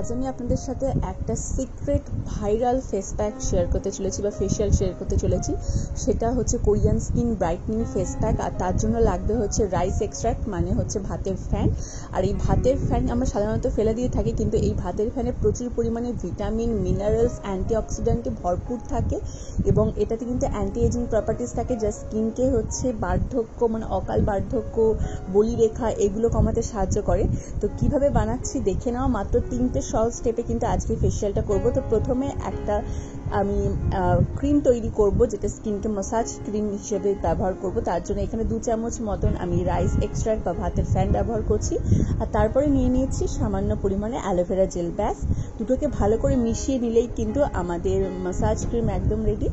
আজ আমি আপনাদের সাথে একটা secret viral face pack share করতে চলেছি বা ফেশিয়াল শেয়ার করতে চলেছি। সেটা হচ্ছে Korean skin brightening face pack. আর তার জন্য লাগবে হচ্ছে রাইস এক্সট্র্যাক্ট, মানে হচ্ছে ভাতের ফ্যান। আর এই ভাতের ফ্যান আমরা সাধারণত ফেলে দিয়ে থাকি, কিন্তু এই ভাতের ফ্যানে প্রচুর পরিমাণে ভিটামিন, মিনারেলস, অ্যান্টিঅক্সিডেন্টে ভরপুর থাকে এবং এটাতে কিন্তু অ্যান্টি এজিং প্রপার্টিস থাকে, যা স্কিনকে হচ্ছে বার্ধক্য মানে অকাল বার্ধক্য, বলিরেখা এগুলো কমাতে সাহায্য করে। তো কিভাবে বানাচ্ছি দেখে নাও। মাত্র 3টে সহজ স্টেপে কিন্তু আজকে ফেশিয়ালটা করব। তো প্রথমে একটা আমি ক্রিম তৈরি করব, যেটা স্কিনকে ম্যাসাজ ক্রিম হিসেবে ব্যবহার করব। তার জন্য এখানে 2 চামচ মতন আমি রাইস এক্সট্র্যাক্ট বা ভাতের ফ্যান ব্যবহার করছি। আর তারপরে নিয়ে নিয়েছি সামান্য পরিমাণে অ্যালোভেরা জেল। ব্যাস, দুটোকে ভালো করে মিশিয়ে নিলেই কিন্তু আমাদের ম্যাসাজ ক্রিম একদম রেডি।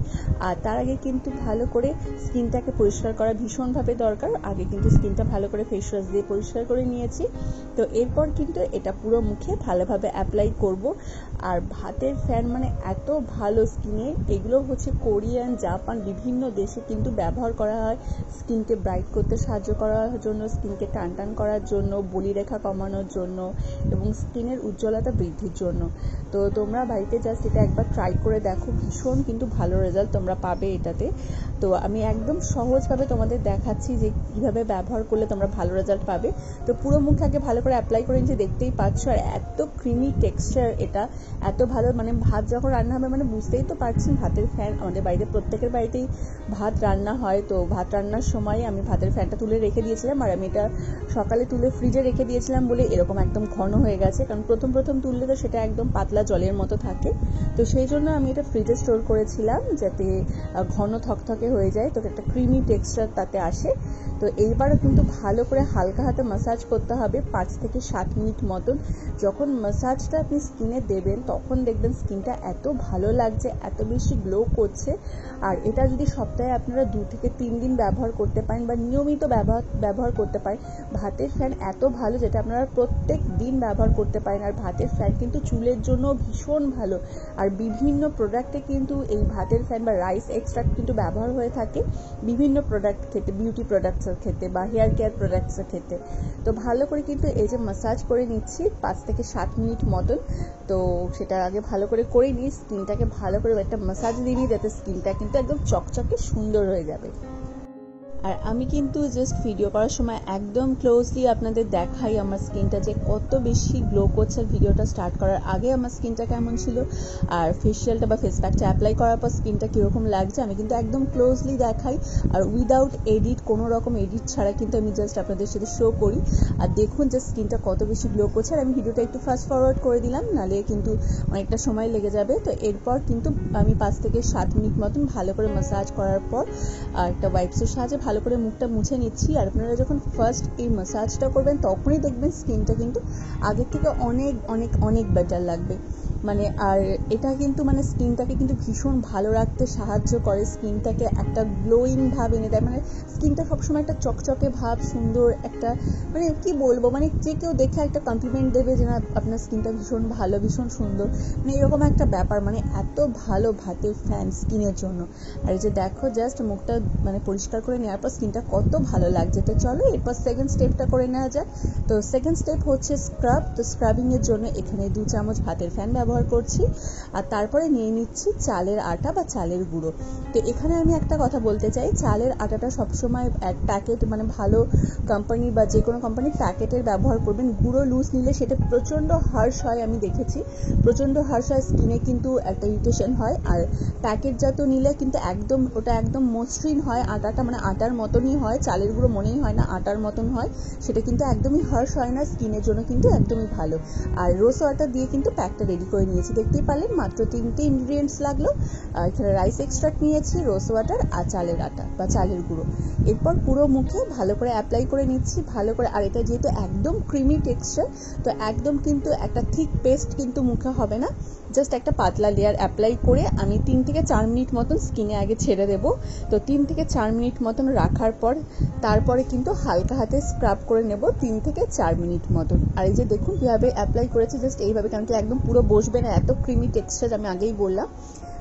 আর তার আগে কিন্তু ভালো করে স্কিনটাকে পরিষ্কার করা ভীষণভাবে দরকার। আগে কিন্তু স্কিনটা ভালো করে ফেস ওয়াশ দিয়ে পরিষ্কার করে নিয়েছি। তো এরপর কিন্তু এটা পুরো মুখে ভালোভাবে অ্যাপ্লাই করব। আর ভাতের ফ্যান মানে এত ভালো স্কিনে, এগুলো হচ্ছে কোরিয়ান, জাপান বিভিন্ন দেশে কিন্তু ব্যবহার করা হয় স্কিনকে ব্রাইট করতে সাহায্য করার জন্য, স্কিনকে টান টান করার জন্য, বলিরেখা কমানোর জন্য এবং স্কিনের উজ্জ্বলতা বৃদ্ধির জন্য। তো তোমরা বাড়িতে জাস্ট এটা একবার ট্রাই করে দেখো, ভীষণ কিন্তু ভালো রেজাল্ট তোমরা পাবে এটাতে। তো আমি একদম সহজভাবে তোমাদের দেখাচ্ছি যে কীভাবে ব্যবহার করলে তোমরা ভালো রেজাল্ট পাবে। তো পুরো মুখে আগে ভালো করে অ্যাপ্লাই করে নিচ্ছি, দেখতেই পাচ্ছ। আর এত ক্রিমি টেক্সচার, এটা এত ভালো, মানে ভাত যখন রান্না হবে মানে বুঝতেই তো পারছেন ভাতের ফ্যান। আমাদের বাড়িতে প্রত্যেকের বাড়িতেই ভাত রান্না হয়। তো ভাত রান্নার সময় আমি ভাতের ফ্যানটা তুলে রেখে দিয়েছিলাম, আর আমি এটা সকালে তুলে ফ্রিজে রেখে দিয়েছিলাম বলে এরকম একদম ঘন হয়ে গেছে। কারণ প্রথম তুললে তো সেটা একদম পাতলা জলের মতো থাকে, তো সেই জন্য আমি এটা ফ্রিজে স্টোর করেছিলাম যাতে ঘন থকথকে হয়ে যায়, তো একটা ক্রিমি টেক্সচার তাতে আসে। তো এইবারও কিন্তু ভালো করে হালকা হাতে ম্যাসাজ করতে হবে 5 থেকে 7 মিনিট মতন। যখন ম্যাসাজটা আপনি স্কিনে দেবেন তখন দেখবেন স্কিনটা এত ভালো লাগছে, এত বেশি গ্লো করছে। আর এটা যদি সপ্তাহে আপনারা 2 থেকে 3 দিন ব্যবহার করতে পারেন বা নিয়মিত ব্যবহার করতে পারেন, ভাতের ফ্যান এত ভালো যেটা আপনারা প্রত্যেক দিন ব্যবহার করতে পারেন। আর ভাতের ফ্যান কিন্তু চুলের জন্য ভীষণ ভালো। আর বিভিন্ন প্রোডাক্টে কিন্তু এই ভাতের ফ্যান বা রাইস এক্সট্রাক্ট কিন্তু ব্যবহার হয়ে থাকে বিভিন্ন প্রোডাক্ট ক্ষেত্রে, বিউটি প্রোডাক্টসের ক্ষেত্রে বা হেয়ার কেয়ার প্রোডাক্টসের ক্ষেত্রে। তো ভালো করে কিন্তু এই যে ম্যাসাজ করে নিচ্ছি 5 থেকে 7 মিনিট মতন। তো সেটা আগে ভালো করে নিই, স্কিনটাকে ভালো করে একটা ম্যাসাজ দিয়ে নিই, যাতে স্কিনটা কিন্তু একদম চকচকে সুন্দর হয়ে যাবে। আর আমি কিন্তু জাস্ট ভিডিও করার সময় একদম ক্লোজলি আপনাদের দেখাই আমার স্কিনটা যে কত বেশি গ্লো করছে। ভিডিওটা স্টার্ট করার আগে আমার স্কিনটা কেমন ছিল আর ফেশিয়ালটা বা ফেস প্যাকটা অ্যাপ্লাই করার পর স্কিনটা কীরকম লাগছে আমি কিন্তু একদম ক্লোজলি দেখাই। আর উইদাউট এডিট, কোনো রকম এডিট ছাড়া কিন্তু আমি জাস্ট আপনাদের সাথে শো করি। আর দেখুন যে স্কিনটা কত বেশি গ্লো করছে। আর আমি ভিডিওটা একটু ফাস্ট ফরওয়ার্ড করে দিলাম, নাহলে কিন্তু অনেকটা সময় লেগে যাবে। তো এরপর কিন্তু আমি 5 থেকে 7 মিনিট মতন ভালো করে ম্যাসাজ করার পর আর একটা ওয়াইপসের সাহায্যে ভালো করে মুখটা মুছে নিচ্ছি। আর আপনারা যখন ফার্স্ট এই ম্যাসাজটা করবেন তখনই দেখবেন স্কিনটা কিন্তু আগের থেকে অনেক অনেক অনেক বেটার লাগবে। মানে আর এটা কিন্তু মানে স্কিনটাকে কিন্তু ভীষণ ভালো রাখতে সাহায্য করে, স্কিনটাকে একটা গ্লোয়িং ভাব এনে দেয়। মানে স্কিনটা সবসময় একটা চকচকে ভাব, সুন্দর একটা, মানে কি বলবো, মানে যে কেউ দেখে একটা কমপ্লিমেন্ট দেবে যে না আপনার স্কিনটা ভীষণ ভালো, ভীষণ সুন্দর, মানে এরকম একটা ব্যাপার। মানে এত ভালো ভাতের ফ্যান স্কিনের জন্য। আর এই যে দেখো জাস্ট মুখটা মানে পরিষ্কার করে নেওয়ার পর স্কিনটা কত ভালো লাগছে। তো চলো এরপর সেকেন্ড স্টেপটা করে নেওয়া যাক। তো সেকেন্ড স্টেপ হচ্ছে স্ক্রাব। তো স্ক্রাবিংয়ের জন্য এখানে 2 চামচ ভাতের ফ্যান ব্যবহার করছি। আর তারপরে নিয়ে নিচ্ছি চালের আটা বা চালের গুঁড়ো। তো এখানে আমি একটা কথা বলতে চাই, চালের আটাটা সবসময় এক প্যাকেট, মানে ভালো কোম্পানি বা যে কোনো কোম্পানির প্যাকেটের ব্যবহার করবেন। গুঁড়ো লুজ নিলে সেটা প্রচণ্ড হার্শ হয়, আমি দেখেছি প্রচণ্ড হার্শ হয়, স্কিনে কিন্তু একটা ইরিটেশন হয়। আর প্যাকেটজাত নিলে কিন্তু একদম ওটা একদম মসৃণ হয়, আটাটা মানে আটার মতনই হয়, চালের গুঁড়ো মনেই হয় না আটার মতন হয়, সেটা কিন্তু একদমই হার্শ হয় না, স্কিনের জন্য কিন্তু একদমই ভালো। আর রোজ ওয়াটার দিয়ে কিন্তু প্যাকটা রেডি করে নিয়েছি, দেখতেই পারলেন মাত্র 3টে ইনগ্রিডিয়েন্টস লাগলো। এখানে রাইস এক্সট্রাক্ট নিয়েছি, রোজ ওয়াটার আর চালের আটা বা চালের গুঁড়ো। এরপর পুরো মুখে ভালো করে অ্যাপ্লাই করে নিচ্ছি ভালো করে। আর এটা যেহেতু একদম ক্রিমি টেক্সচার, তো একদম কিন্তু একটা থিক পেস্ট কিন্তু মুখে হবে না, জাস্ট একটা পাতলা লেয়ার অ্যাপ্লাই করে আমি 3 থেকে 4 মিনিট মতন স্কিনে আগে ছেড়ে দেবো। তো 3 থেকে 4 মিনিট মতন রাখার পর তারপরে কিন্তু হালকা হাতে স্ক্রাব করে নেব 3 থেকে 4 মিনিট মতন। আর এই যে দেখুন কীভাবে অ্যাপ্লাই করেছি, জাস্ট এইভাবে, কারণ কি একদম পুরো বসবে না, এত ক্রিমি টেক্সচার আমি আগেই বললাম।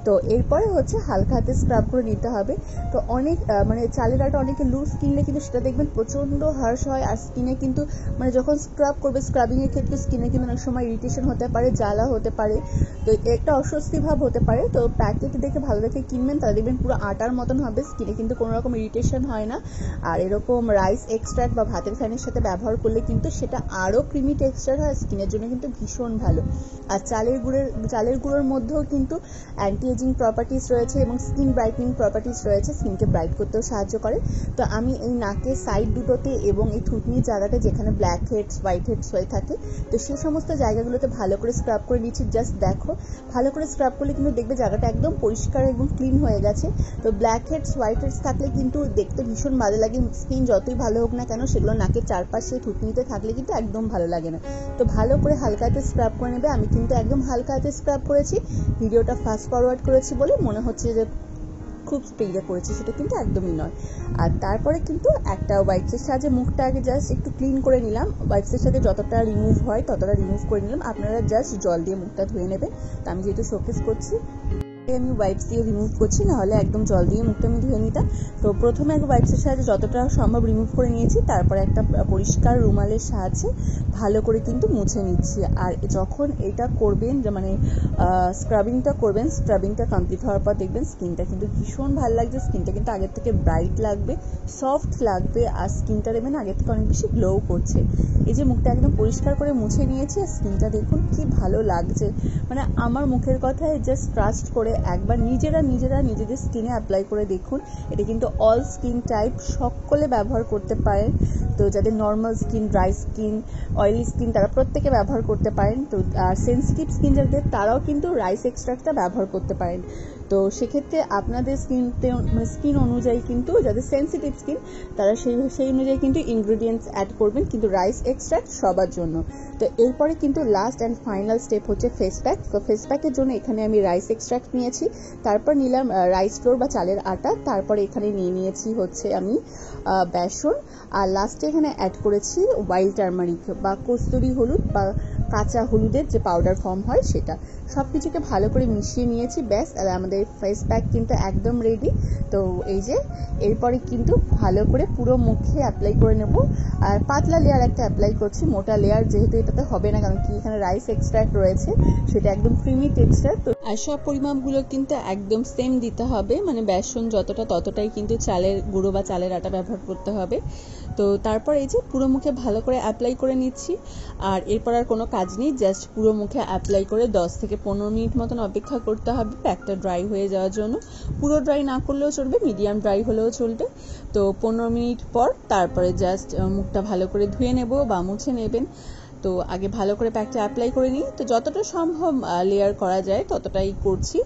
তো এরপরে হচ্ছে হালকা হাতে স্ক্রাব করে নিতে হবে। তো অনেক মানে চালের আটা অনেকে লুজ কিনলে কিন্তু সেটা দেখবেন প্রচণ্ড হার্শ হয়, আর স্কিনে কিন্তু মানে যখন স্ক্রাব করবে, স্ক্রাবিংয়ের ক্ষেত্রে স্কিনে কিন্তু অনেক সময় ইরিটেশন হতে পারে, জ্বালা হতে পারে, তো একটা অস্বস্তি ভাব হতে পারে। তো প্যাকেট দেখে ভালো দেখে কিনবেন, তাহলে দেখবেন পুরো আটার মতন হবে, স্কিনে কিন্তু কোনো রকম ইরিটেশন হয় না। আর এরকম রাইস এক্সট্রাক্ট বা ভাতের ফ্যানের সাথে ব্যবহার করলে কিন্তু সেটা আরও ক্রিমি টেক্সচার হয়, স্কিনের জন্য কিন্তু ভীষণ ভালো। আর চালের গুঁড়োর মধ্যেও কিন্তু অ্যান্টি এজিং প্রপার্টিস রয়েছে এবং স্কিন ব্রাইটনিং প্রপার্টিস রয়েছে, স্কিনকে ব্রাইট করতেও সাহায্য করে। তো আমি এই নাকের সাইড দুটোতে এবং এই থুতনির জায়গাটা যেখানে ব্ল্যাক হেডস হোয়াইট হেডস হয়ে থাকে, তো সেই সমস্ত জায়গাগুলোতে ভালো করে স্ক্রাব করে নিচ্ছি। জাস্ট দেখো, ভালো করে স্ক্রাব করলে কিন্তু দেখবে জায়গাটা একদম পরিষ্কার এবং ক্লিন হয়ে গেছে। তো ব্ল্যাক হেডস হোয়াইট হেডস থাকলে কিন্তু দেখতে ভীষণ ভালো লাগে, স্কিন যতই ভালো হোক না কেন সেগুলো নাকের চারপাশে থুতনিতে থাকলে কিন্তু একদম ভালো লাগে না। তো ভালো করে হালকা হাতে স্ক্রাব করে নেবে। আমি কিন্তু একদম হালকা হাতে স্ক্রাব করেছি, ভিডিওটা ফাস্ট ফরওয়ার্ড করেছি বলে মনে হচ্ছে যে খুব স্পিডে করেছি, সেটা কিন্তু একদমই নয়। আর তারপরে কিন্তু একটা ওয়াইপসের সাহায্যে মুখটা আগে জাস্ট একটু ক্লিন করে নিলাম, ওয়াইপসের সাথে যতটা রিমুভ হয় ততটা রিমুভ করে নিলাম। আপনারা জাস্ট জল দিয়ে মুখটা ধুয়ে নেবেন। তো আমি যেহেতু শোকেস করছি আমি ওয়াইপস দিয়ে রিমুভ করছি, নাহলে একদম জল দিয়ে মুখটা আমি ধুয়ে নিতাম। তো প্রথমে এক ওয়াইপসের সাহায্যে যতটা সম্ভব রিমুভ করে নিয়েছি, তারপরে একটা পরিষ্কার রুমালের সাহায্যে ভালো করে কিন্তু মুছে নিচ্ছি। আর যখন এটা করবেন, মানে স্ক্রাবিংটা করবেন, স্ক্রাবিংটা কমপ্লিট হওয়ার পর দেখবেন স্কিনটা কিন্তু ভীষণ ভালো লাগছে, স্কিনটা কিন্তু আগের থেকে ব্রাইট লাগবে, সফট লাগবে, আর স্কিনটা দেখবেন আগের থেকে অনেক বেশি গ্লো করছে। এই যে মুখটা একদম পরিষ্কার করে মুছে নিয়েছি, আর স্কিনটা দেখুন কি ভালো লাগছে। মানে আমার মুখের কথায় জাস্ট ট্রাস্ট করে একবার নিজেরা নিজেদের স্কিনে অ্যাপ্লাই করে দেখুন। এটা কিন্তু অল স্কিন টাইপ সকলে ব্যবহার করতে পারেন। তো যাদের normal skin, dry skin, oily skin, তারা প্রত্যেকে ব্যবহার করতে পারেন। তো আর সেন্সিটিভ স্কিন যাদের, তারাও কিন্তু রাইস এক্সট্রাক্টটা ব্যবহার করতে পারেন। তো সেক্ষেত্রে আপনাদের স্কিন অনুযায়ী কিন্তু, যাদের সেন্সিটিভ স্কিন তারা সেই অনুযায়ী কিন্তু ইনগ্রেডিয়েন্টস অ্যাড করবেন, কিন্তু রাইস এক্সট্রাক্ট সবার জন্য। তো এরপরে কিন্তু লাস্ট অ্যান্ড ফাইনাল স্টেপ হচ্ছে ফেস প্যাক। তো ফেস প্যাকের জন্য এখানে আমি রাইস এক্সট্রাক্ট নিয়েছি, তারপর নিলাম রাইস ফ্লোর বা চালের আটা, তারপরে এখানে নিয়েছি হচ্ছে আমি বেসন, আর লাস্টে এখানে অ্যাড করেছি ওয়াইল্ড টার্মারিক বা কস্তুরি হলুদ বা কাঁচা হলুদের যে পাউডার ফর্ম হয় সেটা। সব কিছুকে ভালো করে মিশিয়ে নিয়েছি, ব্যাস আর আমাদের ফেস প্যাক কিন্তু একদম রেডি। তো এই যে এরপরে কিন্তু ভালো করে পুরো মুখে অ্যাপ্লাই করে নেব, আর পাতলা লেয়ার একটা অ্যাপ্লাই করছি, মোটা লেয়ার যেহেতু এটাতে হবে না, কারণ কি এখানে রাইস এক্সট্রাক্ট রয়েছে, সেটা একদম ক্রিমি টেক্সচার। তো আর সব পরিমাপগুলো কিন্তু একদম সেম দিতে হবে, মানে বেসন যতটা ততটাই কিন্তু চালের গুঁড়ো বা চালের আটা ব্যবহার করতে হবে। তো তারপর এই যে পুরো মুখে ভালো করে অ্যাপ্লাই করে নিচ্ছি, আর এরপর আর কোনো কাজ নেই, জাস্ট পুরো মুখে অ্যাপ্লাই করে 10 থেকে 15 মিনিট মতন অপেক্ষা করতে হবে প্যাকটা ড্রাই হয়ে যাওয়ার জন্য। পুরো ড্রাই না করলেও চলবে, মিডিয়াম ড্রাই হলেও চলবে। তো 15 মিনিট পর তারপরে জাস্ট মুখটা ভালো করে ধুয়ে নেব বা মুছে নেবেন। তো আগে ভালো করে প্যাকটা অ্যাপ্লাই করে নিই, তো যতটা সম্ভব লেয়ার করা যায় ততটাই করছি।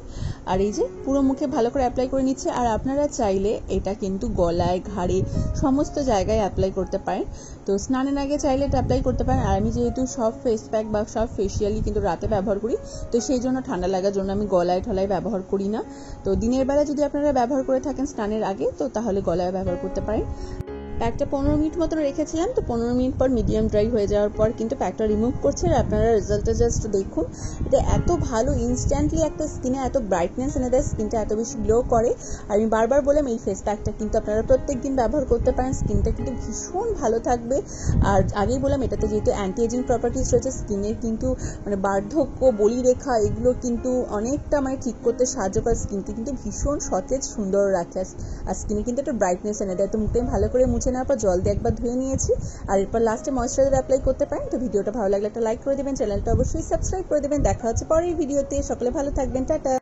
আর এই যে পুরো মুখে ভালো করে অ্যাপ্লাই করে নিচ্ছে। আর আপনারা চাইলে এটা কিন্তু গলায়, ঘাড়ে সমস্ত জায়গায় অ্যাপ্লাই করতে পারেন। তো স্নানের আগে চাইলে এটা অ্যাপ্লাই করতে পারেন। আর আমি যেহেতু সব ফেস প্যাক বা সব ফেসিয়ালই কিন্তু রাতে ব্যবহার করি, তো সেই জন্য ঠান্ডা লাগার জন্য আমি গলায় ঠলায় ব্যবহার করি না। তো দিনের বেলা যদি আপনারা ব্যবহার করে থাকেন স্নানের আগে, তো তাহলে গলায় ব্যবহার করতে পারেন। প্যাকটা 15 মিনিট মতো রেখেছিলাম, তো 15 মিনিট পর মিডিয়াম ড্রাই হয়ে যাওয়ার পর কিন্তু প্যাকটা রিমুভ করছে। আর আপনারা রেজাল্টটা জাস্ট দেখুন, এটা এত ভালো, ইনস্ট্যান্টলি একটা স্কিনে এত ব্রাইটনেস এনে দেয়, স্কিনটা এত বেশি গ্লো করে। আর আমি বারবার বললাম এই ফেস প্যাকটা কিন্তু আপনারা প্রত্যেক দিন ব্যবহার করতে পারেন, স্কিনটা কিন্তু ভীষণ ভালো থাকবে। আর আগেই বললাম এটাতে যেহেতু অ্যান্টি এজিং প্রপার্টিস রয়েছে, স্কিনের কিন্তু মানে বার্ধক্য, বলিরেখা এগুলো কিন্তু অনেকটা মানে ঠিক করতে সাহায্য করে, স্কিনকে কিন্তু ভীষণ সতেজ সুন্দর রাখে, আর স্কিনে কিন্তু একটা ব্রাইটনেস এনে দেয়। তো মুখটা ভালো করে মুছে নেওয়ার পর জল দিয়ে একবার ধুয়ে নিয়েছি, আর এরপর লাস্টে ময়েশ্চারাইজার অ্যাপ্লাই করতে পারেন। তো ভিডিওটা ভালো লাগলে একটা লাইক করে দেবেন, চ্যানেলটা অবশ্যই সাবস্ক্রাইব করে দেবেন। দেখা হচ্ছে পরের ভিডিওতে, সকলে ভালো থাকবেন, টাটা।